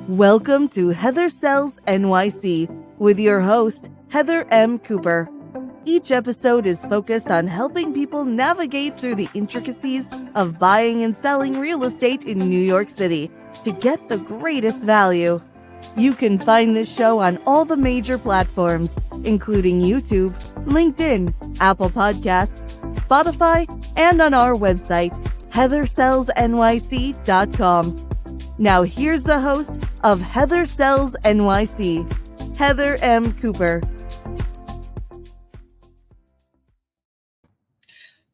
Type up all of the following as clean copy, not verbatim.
Welcome to Heather Sells NYC with your host, Heather M. Cooper. Each episode is focused on helping people navigate through the intricacies of buying and selling real estate in New York City to get the greatest value. You can find this show on all the major platforms, including YouTube, LinkedIn, Apple Podcasts, Spotify, and on our website, heathersellsnyc.com. Now here's the host of Heather Sells NYC, Heather M. Cooper.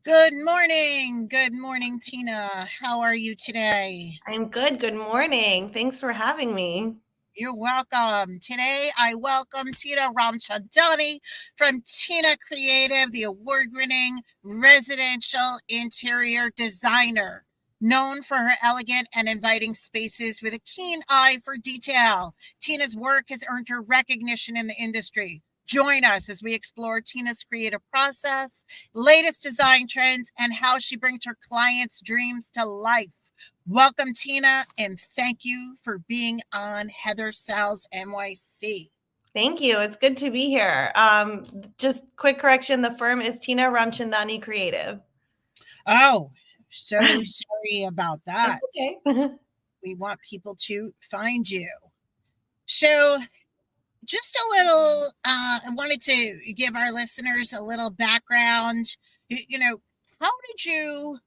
Good morning. Good morning, Tina. How are you today? I'm good. Good morning. Thanks for having me. You're welcome. Today, I welcome Tina Ramchandani from Tina Creative, the award-winning residential interior designer, known for her elegant and inviting spaces with a keen eye for detail. Tina's work has earned her recognition in the industry. Join us as we explore Tina's creative process, latest design trends, and how she brings her clients' dreams to life. Welcome, Tina, and thank you for being on Heather Sells NYC. Thank you. It's good to be here. Just quick correction. The firm is Tina Ramchandani Creative. Oh, so sorry about that. That's okay. We want people to find you. So just a little, I wanted to give our listeners a little background. How did you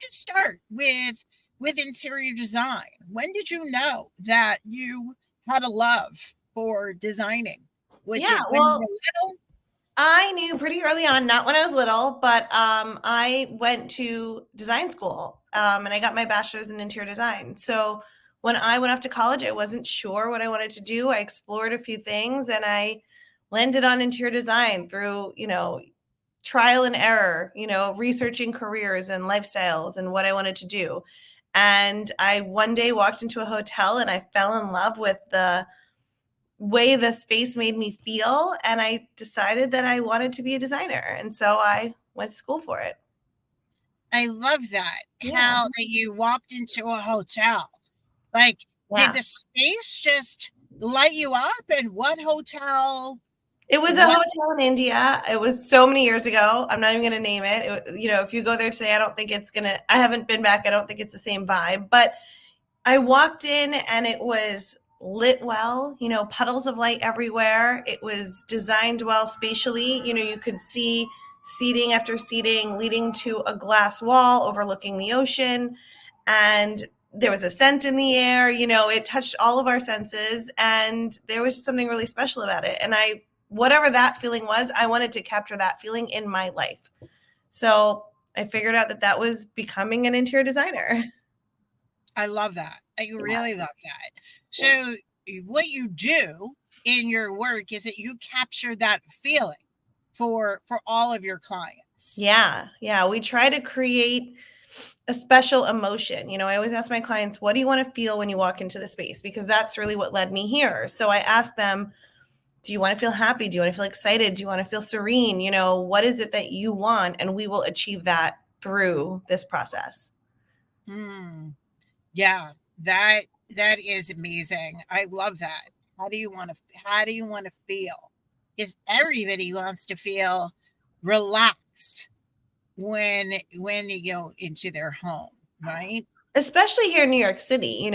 start with interior design? When did you know that you had a love for designing? Was it when you were little? I knew pretty early on, not when I was little, but I went to design school and I got my bachelor's in interior design. So when I went off to college, I wasn't sure what I wanted to do. I explored a few things and I landed on interior design through, trial and error, researching careers and lifestyles and what I wanted to do. And I one day walked into a hotel and I fell in love with the way the space made me feel. And I decided that I wanted to be a designer. And so I went to school for it. I love that. Yeah. How that you walked into a hotel. Did the space just light you up? And what hotel? It was a hotel in India. It was so many years ago. I'm not even going to name it. If you go there today, I haven't been back. I don't think it's the same vibe. But I walked in and it was lit well, puddles of light everywhere. It was designed well spatially. You could see seating after seating leading to a glass wall overlooking the ocean. And there was a scent in the air. It touched all of our senses. And there was just something really special about it. And whatever that feeling was, I wanted to capture that feeling in my life. So I figured out that was becoming an interior designer. I love that. I really love that. So what you do in your work is that you capture that feeling for all of your clients. Yeah. We try to create a special emotion. I always ask my clients, what do you want to feel when you walk into the space? Because that's really what led me here. So I ask them, do you want to feel happy? Do you want to feel excited? Do you want to feel serene? What is it that you want? And we will achieve that through this process. Yeah, that is amazing. I love that. How do you want to feel? Because everybody wants to feel relaxed when you go into their home, right? Especially here in New York City.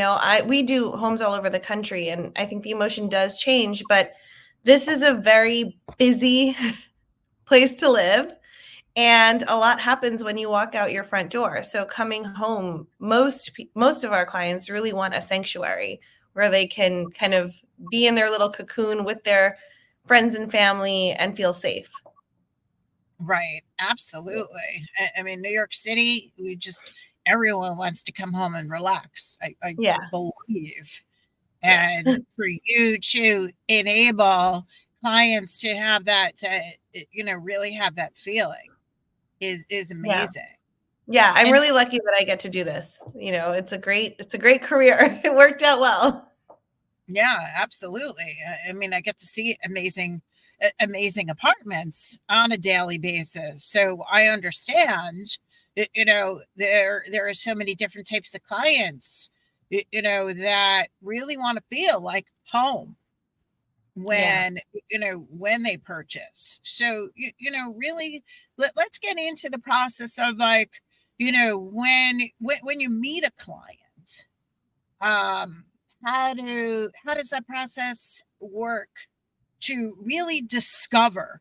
We do homes all over the country, and I think the emotion does change, but this is a very busy place to live, and a lot happens when you walk out your front door. So coming home, most of our clients really want a sanctuary where they can kind of be in their little cocoon with their friends and family and feel safe. Right. Absolutely. I mean, New York City, everyone wants to come home and relax. I believe. And for you to enable clients to have that, really have that feeling is amazing. Yeah, I'm really lucky that I get to do this. It's a great career. It worked out well. Yeah, absolutely. I mean, I get to see amazing apartments on a daily basis. So I understand, there are so many different types of clients that really want to feel like home when when they purchase. So really let's get into the process of like when you meet a client, how does that process work to really discover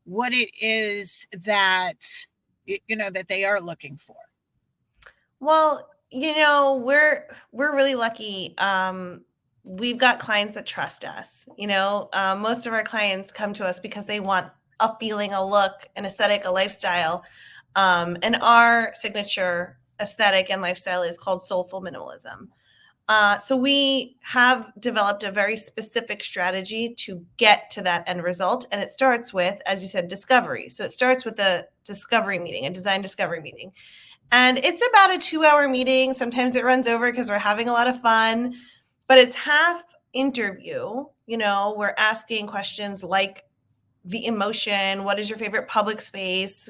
what it is that that they are looking for? Well, we're really lucky. We've got clients that trust us. Most of our clients come to us because they want a feeling, a look, an aesthetic, a lifestyle. And our signature aesthetic and lifestyle is called Soulful Minimalism. So we have developed a very specific strategy to get to that end result. And it starts with, as you said, discovery. So it starts with a discovery meeting, a design discovery meeting. And it's about a 2-hour meeting. Sometimes it runs over because we're having a lot of fun, but it's half interview. We're asking questions like the emotion, what is your favorite public space,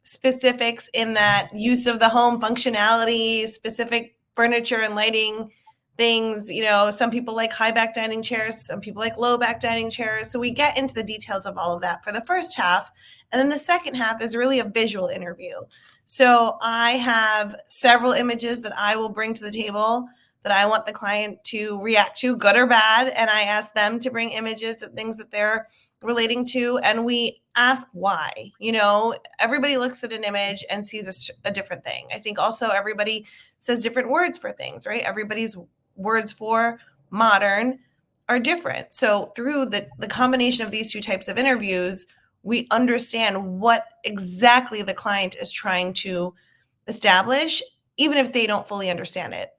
specifics in that use of the home functionality, specific furniture and lighting things. Some people like high back dining chairs, some people like low back dining chairs. So we get into the details of all of that for the first half. And then the second half is really a visual interview. So I have several images that I will bring to the table that I want the client to react to, good or bad. And I ask them to bring images of things that they're relating to, and we ask why. Everybody looks at an image and sees a different thing. I think also everybody says different words for things, right? Everybody's words for modern are different. So through the combination of these two types of interviews, we understand what exactly the client is trying to establish, even if they don't fully understand it.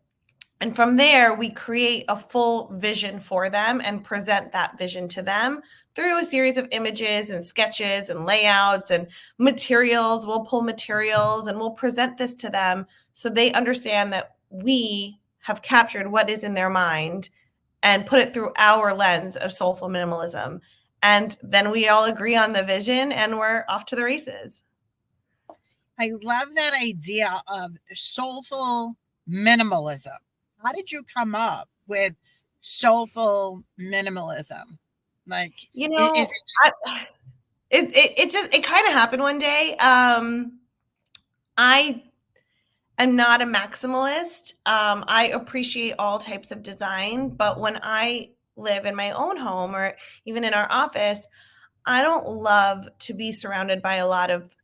And from there, we create a full vision for them and present that vision to them through a series of images and sketches and layouts and materials. We'll pull materials and we'll present this to them so they understand that we have captured what is in their mind and put it through our lens of soulful minimalism. And then we all agree on the vision and we're off to the races. I love that idea of soulful minimalism. How did you come up with soulful minimalism? Like, is it kind of happened one day. I am not a maximalist. I appreciate all types of design, but when I live in my own home or even in our office, I don't love to be surrounded by a lot of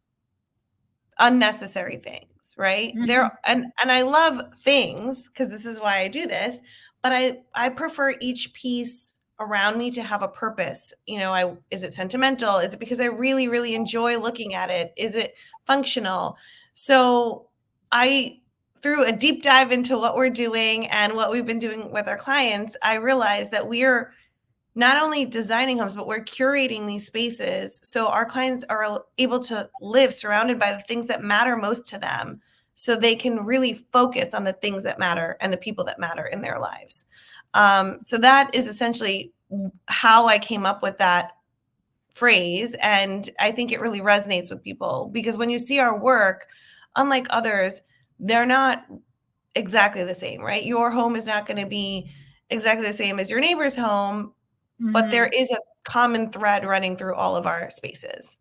unnecessary things, right? Mm-hmm. And I love things because this is why I do this, but I prefer each piece around me to have a purpose. Is it sentimental? Is it because I really, really enjoy looking at it? Is it functional? So through a deep dive into what we're doing and what we've been doing with our clients, I realized that we're not only designing homes, but we're curating these spaces so our clients are able to live surrounded by the things that matter most to them, so they can really focus on the things that matter and the people that matter in their lives. So that is essentially how I came up with that phrase. And I think it really resonates with people because when you see our work, unlike others, they're not exactly the same, right? Your home is not going to be exactly the same as your neighbor's home, but there is a common thread running through all of our spaces.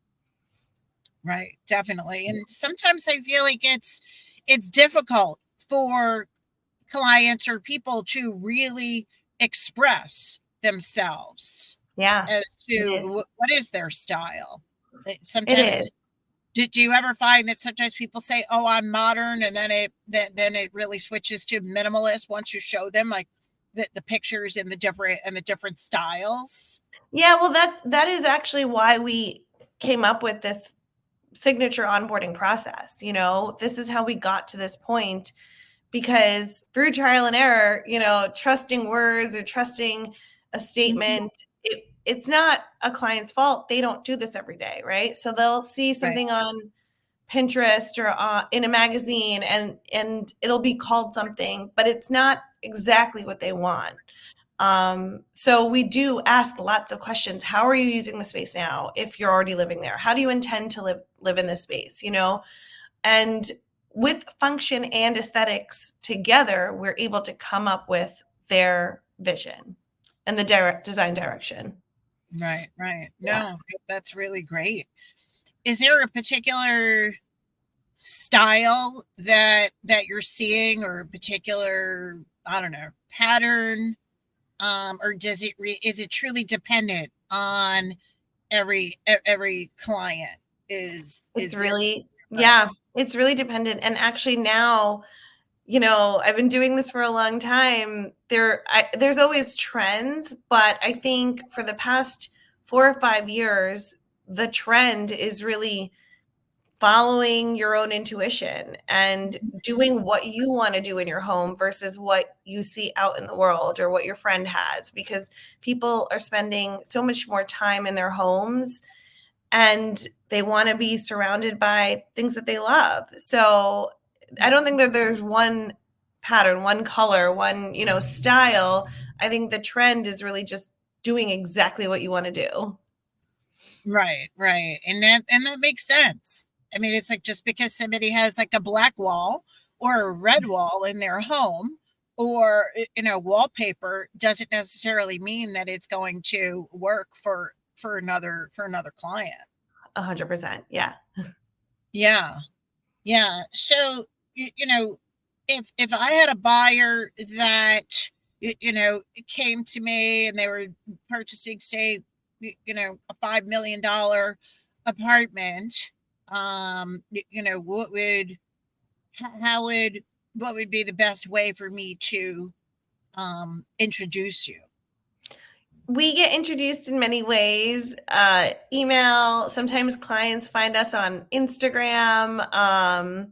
Right, definitely. And sometimes I feel like it's difficult for clients or people to really express themselves as to what is their style. Sometimes do you ever find that sometimes people say, "Oh, I'm modern," and then it really switches to minimalist once you show them like the pictures and the different styles? Yeah, well, that is actually why we came up with this signature onboarding process. This is how we got to this point, because through trial and error, trusting words or trusting a statement, it's not a client's fault. They don't do this every day, right? So they'll see something on Pinterest or in a magazine and it'll be called something, but it's not exactly what they want. So we do ask lots of questions. How are you using the space now? If you're already living there, how do you intend to live in this space? And with function and aesthetics together, we're able to come up with their vision and the design direction. Right. Yeah. No, that's really great. Is there a particular style that you're seeing, or a particular, I don't know, pattern, or is it truly dependent on every client? It's Is there really, different? yeah, it's really dependent. And actually now, I've been doing this for a long time. There's always trends, but I think for the past 4 or 5 years, the trend is really following your own intuition and doing what you want to do in your home versus what you see out in the world or what your friend has, because people are spending so much more time in their homes and they want to be surrounded by things that they love. So I don't think that there's one pattern, one color, one, style. I think the trend is really just doing exactly what you want to do. Right. And that makes sense. I mean, it's like, just because somebody has like a black wall or a red wall in their home, or wallpaper, doesn't necessarily mean that it's going to work for another client. 100%. Yeah. Yeah. So, if I had a buyer that came to me and they were purchasing, say, a $5 million apartment, what would how would what would be the best way for me to introduce you? We get introduced in many ways. Email. Sometimes clients find us on Instagram. I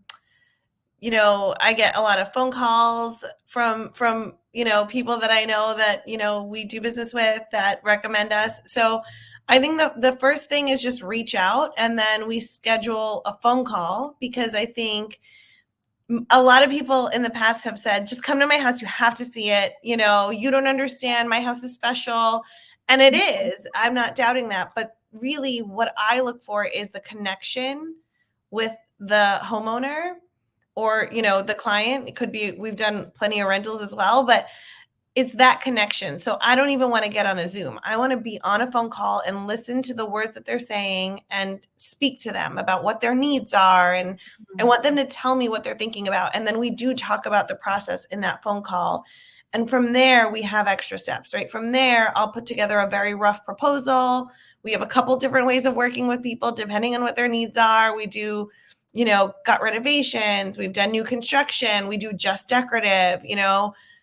get a lot of phone calls from people that I know that we do business with that recommend us. So I think the first thing is just reach out, and then we schedule a phone call, because I think a lot of people in the past have said, just come to my house. You have to see it. You don't understand. My house is special. And it is. I'm not doubting that. But really, what I look for is the connection with the homeowner or, the client. It could be, we've done plenty of rentals as well, but it's that connection. So I don't even want to get on a Zoom. I want to be on a phone call and listen to the words that they're saying and speak to them about what their needs are. And I want them to tell me what they're thinking about. And then we do talk about the process in that phone call. And from there, we have extra steps, right? From there, I'll put together a very rough proposal. We have a couple different ways of working with people depending on what their needs are. We do, gut renovations. We've done new construction. We do just decorative,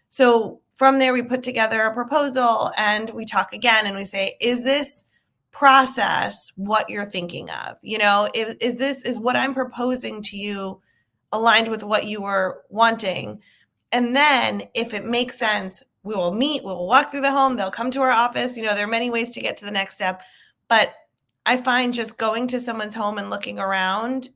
So from there, we put together a proposal and we talk again and we say, is this process what you're thinking of? Is what I'm proposing to you aligned with what you were wanting? And then if it makes sense, we will meet, we will walk through the home, they'll come to our office. There are many ways to get to the next step. But I find just going to someone's home and looking around,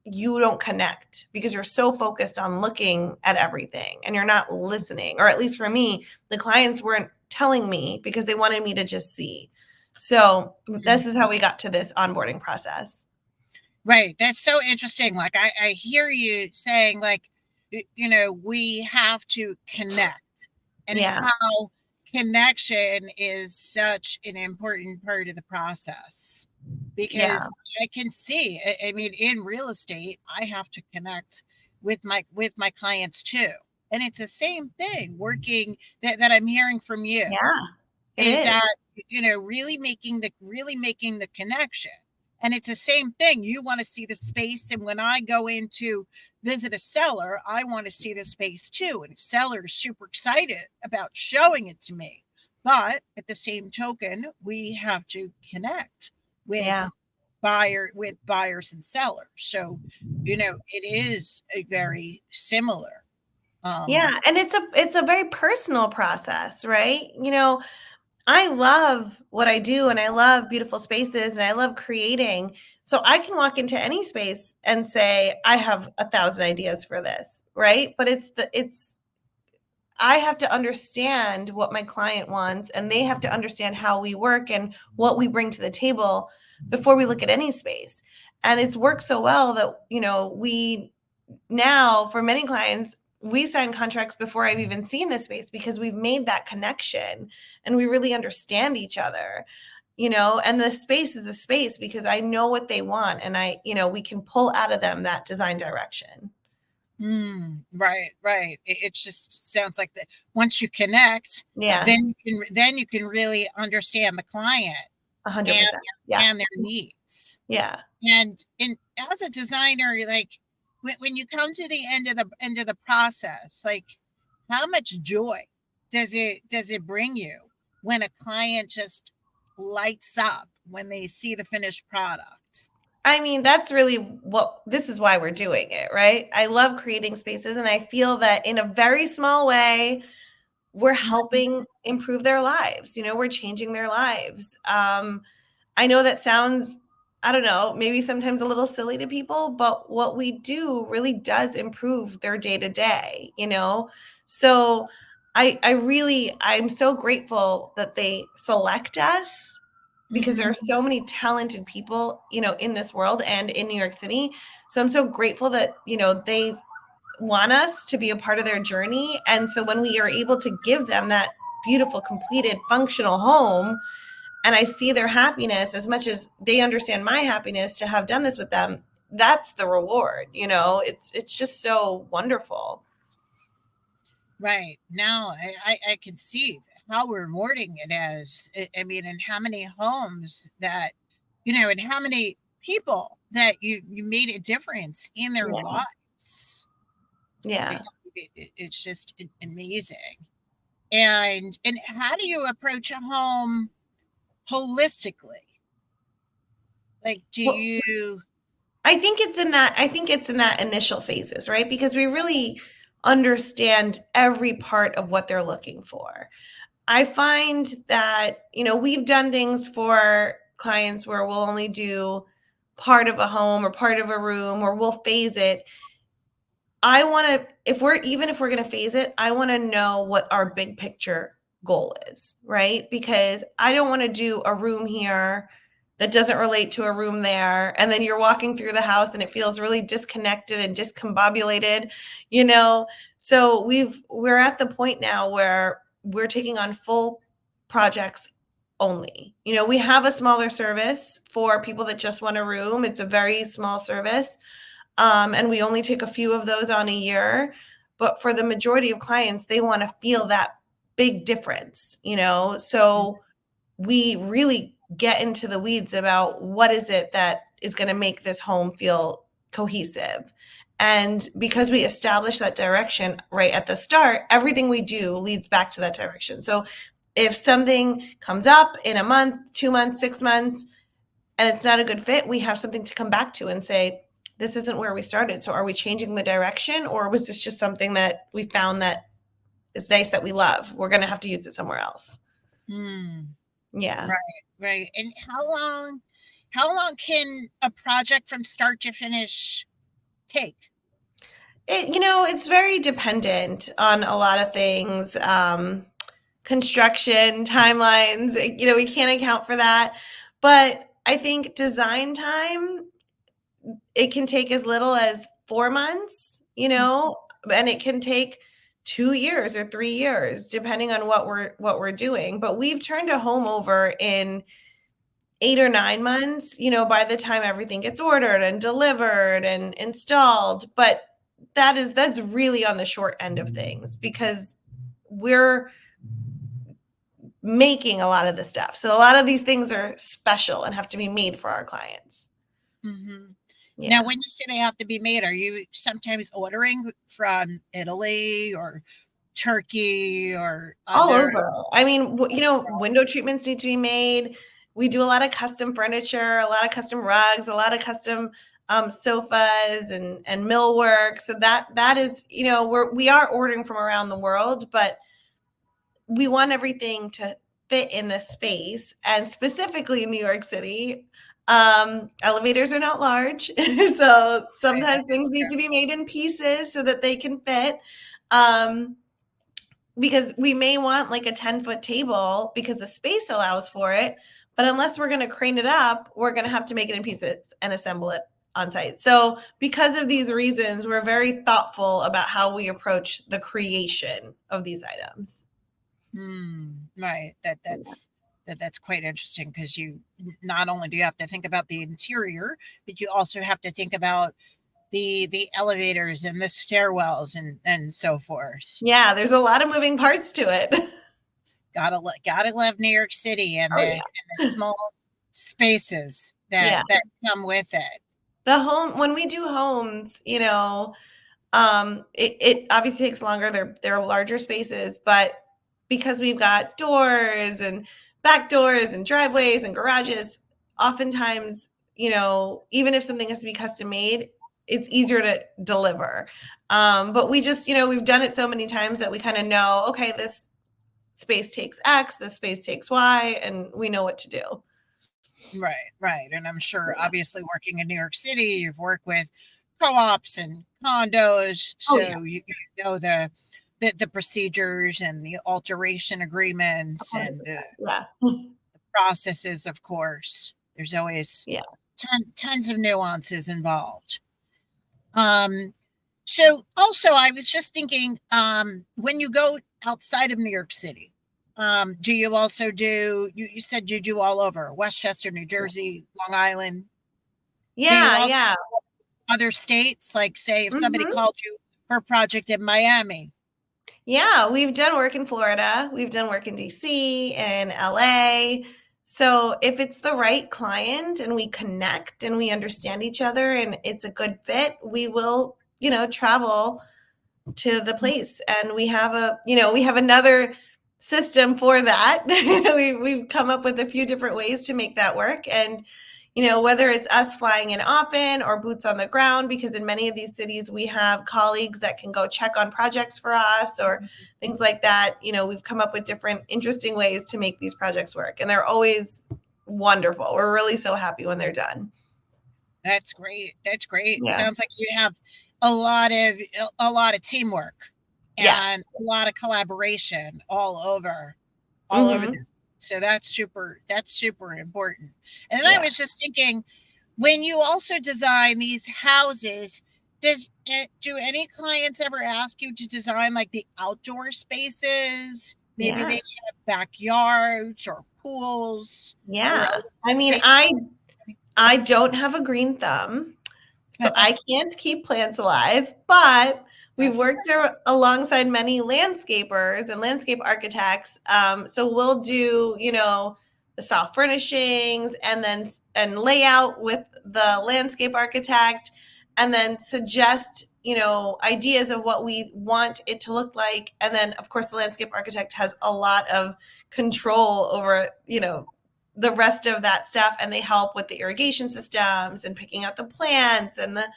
you don't connect because you're so focused on looking at everything and you're not listening. Or at least for me, the clients weren't telling me because they wanted me to just see. So this is how we got to this onboarding process. Right. That's so interesting. Like, I hear you saying, like, we have to connect, and how connection is such an important part of the process, because I can see, I mean, in real estate, I have to connect with my clients too. And it's the same thing working that I'm hearing from you. It Is is. that, really making the connection. And it's the same thing. You want to see the space. And when I go in to visit a seller, I want to see the space too. And the seller is super excited about showing it to me. But at the same token, we have to connect with buyers and sellers. So, it is a very similar. And it's a very personal process, right? I love what I do and I love beautiful spaces and I love creating. So I can walk into any space and say, I have 1,000 ideas for this, right? But I have to understand what my client wants and they have to understand how we work and what we bring to the table before we look at any space. And it's worked so well that, we now for many clients, we sign contracts before I've even seen the space because we've made that connection and we really understand each other, and the space is a space because I know what they want and we can pull out of them that design direction. Right. It just sounds like that once you connect, Yeah. then you can really understand the client 100%. and their needs. Yeah. And as a designer, like when you come to the end of the process, like how much joy does it bring you when a client just lights up when they see the finished product? I mean, that's really this is why we're doing it, right? I love creating spaces and I feel that in a very small way, we're helping improve their lives. We're changing their lives. I know that sounds, I don't know, maybe sometimes a little silly to people, but what we do really does improve their day to day, So I'm so grateful that they select us because there are so many talented people, in this world and in New York City. So I'm so grateful that, they want us to be a part of their journey. And so when we are able to give them that beautiful, completed, functional home, and I see their happiness as much as they understand my happiness to have done this with them, that's the reward. It's just so wonderful. Right. Now I can see how rewarding it is. I mean, and how many homes that, and how many people that you made a difference in their lives. Yeah. It's just amazing. And how do you approach a home holistically? Like, I think it's in that initial phases, right? Because we really understand every part of what they're looking for. I find that, we've done things for clients where we'll only do part of a home or part of a room, or we'll phase it. I want to, if we're going to phase it, I want to know what our big picture goal is, right? Because I don't want to do a room here that doesn't relate to a room there. And then you're walking through the house and it feels really disconnected and discombobulated, So we're at the point now where we're taking on full projects only. We have a smaller service for people that just want a room. It's a very small service. And we only take a few of those on a year. But for the majority of clients, they want to feel that big difference, So we really get into the weeds about what is it that is going to make this home feel cohesive. And because we establish that direction right at the start, everything we do leads back to that direction. So if something comes up in a month, 2 months, 6 months, and it's not a good fit, we have something to come back to and say, this isn't where we started. So are we changing the direction, or was this just something that we found that is nice that we love? We're going to have to use it somewhere else. Yeah. Right. And how long can a project from start to finish take? It's very dependent on a lot of things. Construction, timelines, we can't account for that. But I think design time, it can take as little as 4 months, and it can take 2 years or 3 years, depending on what we're doing. But we've turned a home over in 8 or 9 months, by the time everything gets ordered and delivered and installed. But that's really on the short end of things because we're making a lot of the stuff. So a lot of these things are special and have to be made for our clients. Yeah. Now, when you say they have to be made, are you sometimes ordering from Italy or Turkey or all over? I mean, window treatments need to be made. We do a lot of custom furniture, a lot of custom rugs, a lot of custom sofas and millwork. So that is, we are ordering from around the world, but we want everything to fit in the space, and specifically in New York City. Elevators are not large. So sometimes things need to be made in pieces so that they can fit. Because we may want like a 10-foot table because the space allows for it. But unless we're going to crane it up, we're going to have to make it in pieces and assemble it on site. So because of these reasons, we're very thoughtful about how we approach the creation of these items. Right. That's quite interesting, because you not only do you have to think about the interior, but you also have to think about the elevators and the stairwells and so forth. Yeah, there's a lot of moving parts to it. Gotta love New York City and and the small spaces that come with it. When we do homes, it obviously takes longer. They're larger spaces, but because we've got doors and back doors and driveways and garages, oftentimes, even if something has to be custom made, it's easier to deliver. But we just, we've done it so many times that we kind of know, okay, this space takes X, this space takes Y, and we know what to do. Right. And I'm sure, obviously, working in New York City, you've worked with co-ops and condos, so you know the procedures and the alteration agreements and the processes. Of course, there's always tons of nuances involved. So also, I was just thinking, when you go outside of New York City, do you also do, you said you do all over Westchester, New Jersey, Long Island? Yeah. Other states, like, say, if somebody called you for a project in Miami? Yeah, we've done work in Florida. We've done work in DC and LA. So if it's the right client and we connect and we understand each other and it's a good fit, we will, travel to the place. And we have another system for that. We've come up with a few different ways to make that work. And, whether it's us flying in often or boots on the ground, because in many of these cities, we have colleagues that can go check on projects for us or things like that. We've come up with different interesting ways to make these projects work. And they're always wonderful. We're really so happy when they're done. That's great. Yeah. Sounds like you have a lot of teamwork and a lot of collaboration all over this. So that's super important. And then I was just thinking, when you also design these houses, do any clients ever ask you to design like the outdoor spaces? Maybe they have backyards or pools. Yeah. I mean, I don't have a green thumb, so I can't keep plants alive, but we've worked alongside many landscapers and landscape architects. So we'll do, the soft furnishings and layout with the landscape architect, and then suggest, ideas of what we want it to look like. And then, of course, the landscape architect has a lot of control over, the rest of that stuff. And they help with the irrigation systems and picking out the plants and the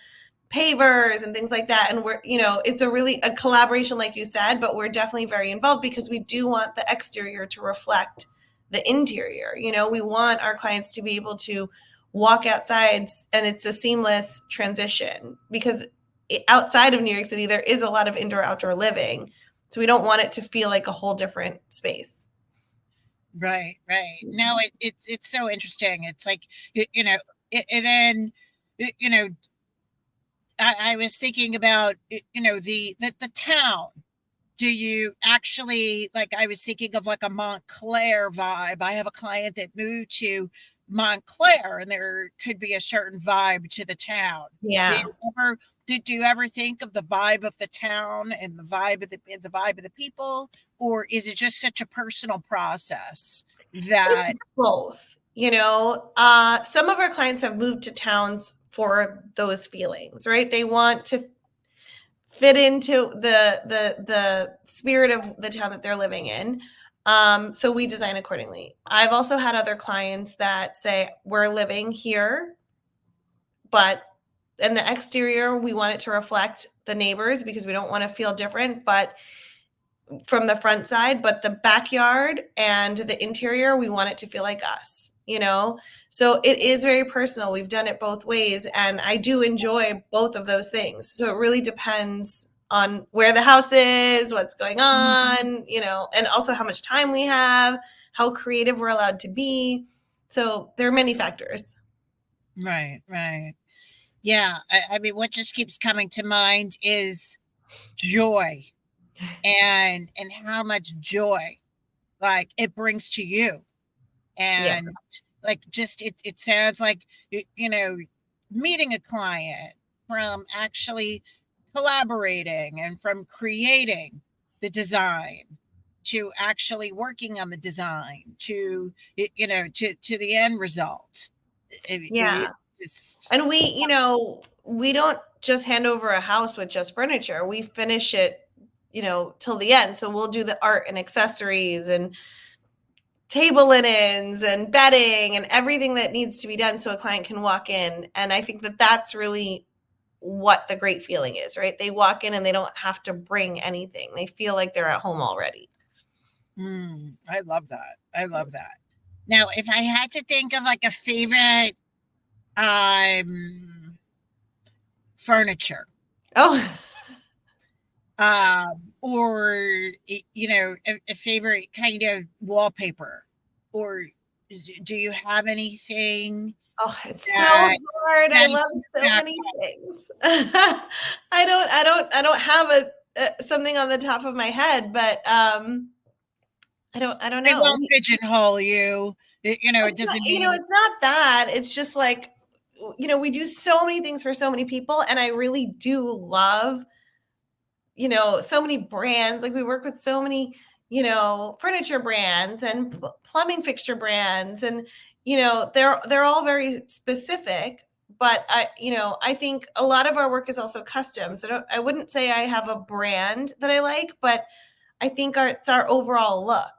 pavers and things like that. And we're, it's a collaboration, like you said, but we're definitely very involved because we do want the exterior to reflect the interior. We want our clients to be able to walk outside and it's a seamless transition, because outside of New York City, there is a lot of indoor outdoor living. So we don't want it to feel like a whole different space. Right. No, it's so interesting. It's like, and then, I was thinking about, the town. Do you actually, like, I was thinking of like a Montclair vibe. I have a client that moved to Montclair, and there could be a certain vibe to the town. Yeah. Did you ever think of the vibe of the town and the vibe of the people, or is it just such a personal process that it's both? Some of our clients have moved to towns for those feelings, right? They want to fit into the spirit of the town that they're living in. So we design accordingly. I've also had other clients that say, we're living here, but in the exterior, we want it to reflect the neighbors because we don't want to feel different, but from the front side, but the backyard and the interior, we want it to feel like us, So it is very personal. We've done it both ways, and I do enjoy both of those things. So it really depends on where the house is, what's going on, and also how much time we have, how creative we're allowed to be. So there are many factors. Right. Yeah. I mean, what just keeps coming to mind is joy and how much joy like it brings to you. Yeah. And like just it sounds like meeting a client, from actually collaborating and from creating the design to actually working on the design to the end result. Yeah. Just And we don't just hand over a house with just furniture. We finish it, till the end. So we'll do the art and accessories and table linens and bedding and everything that needs to be done so a client can walk in. And I think that that's really what the great feeling is, right? They walk in and they don't have to bring anything. They feel like they're at home already. I love that. I love that. Now, if I had to think of like a favorite furniture, Oh, or a favorite kind of wallpaper, or do you have anything it's so that hard. I that love is so that many things. I don't have something on the top of my head, but I don't they know. won't pigeonhole you? It It's not, doesn't mean it's not that. It's just like, we do so many things for so many people, and I really do love, so many brands. Like we work with so many, furniture brands and plumbing fixture brands, and they're all very specific. But I think a lot of our work is also custom. So I wouldn't say I have a brand that I like, but I think it's our overall look.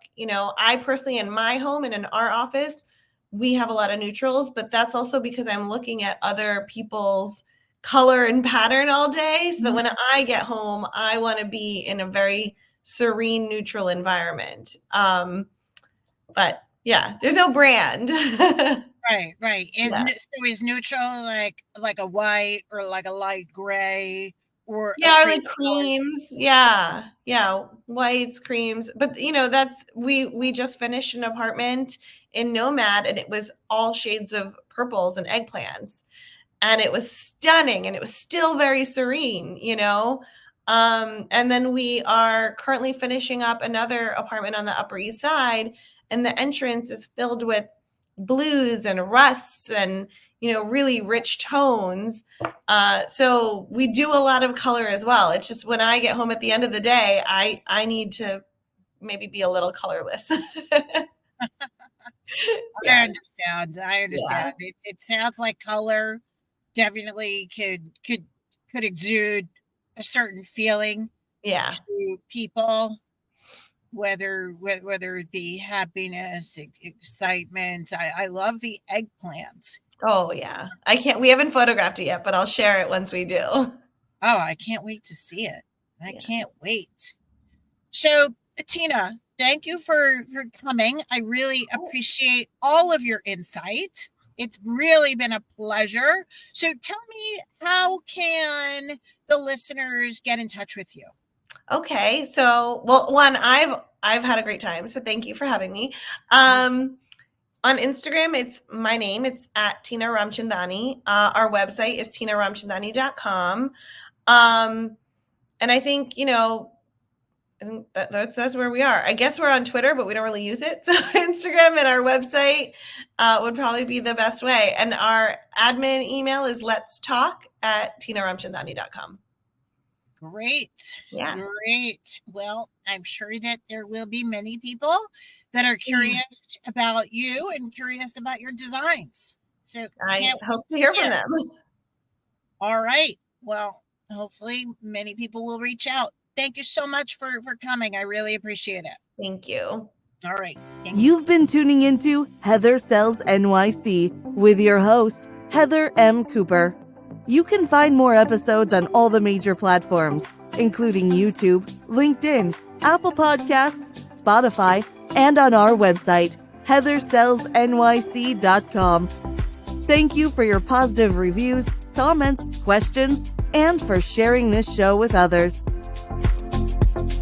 I personally, in my home and in our office, we have a lot of neutrals, but that's also because I'm looking at other people's color and pattern all day. So that when I get home, I want to be in a very serene, neutral environment. But yeah, there's no brand. right. Yeah. So is neutral like a white or like a light gray or a Yeah, or cream like color? creams. Yeah. Yeah. Whites, creams. But that's we just finished an apartment in Nomad, and it was all shades of purples and eggplants. And it was stunning, and it was still very serene. And then we are currently finishing up another apartment on the Upper East Side, and the entrance is filled with blues and rusts and really rich tones. So we do a lot of color as well. It's just when I get home at the end of the day, I need to maybe be a little colorless. I Yeah. understand. I understand. Yeah. It sounds like color definitely could exude a certain feeling Yeah. to people, whether it be happiness, excitement. I love the eggplant. Oh yeah. We haven't photographed it yet, but I'll share it once we do. Oh, I can't wait to see it. I Yeah. can't wait. So, Tina, thank you for coming. I really appreciate all of your insight. It's really been a pleasure. So, tell me, how can the listeners get in touch with you? Okay. So, well, one, I've had a great time. So thank you for having me. On Instagram, it's my name. It's at Tina Ramchandani. Our website is tinaramchandani.com. And I think, that's where we are. I guess we're on Twitter, but we don't really use it. So Instagram and our website would probably be the best way. And our admin email is letstalk@tinaramchandani.com. Great. Yeah. Great. Well, I'm sure that there will be many people that are curious about you and curious about your designs. So I hope to hear from them. All right. Well, hopefully many people will reach out. Thank you so much for coming. I really appreciate it. Thank you. All right. You've been tuning into Heather Sells NYC with your host, Heather M. Cooper. You can find more episodes on all the major platforms, including YouTube, LinkedIn, Apple Podcasts, Spotify, and on our website, heathersellsnyc.com. Thank you for your positive reviews, comments, questions, and for sharing this show with others.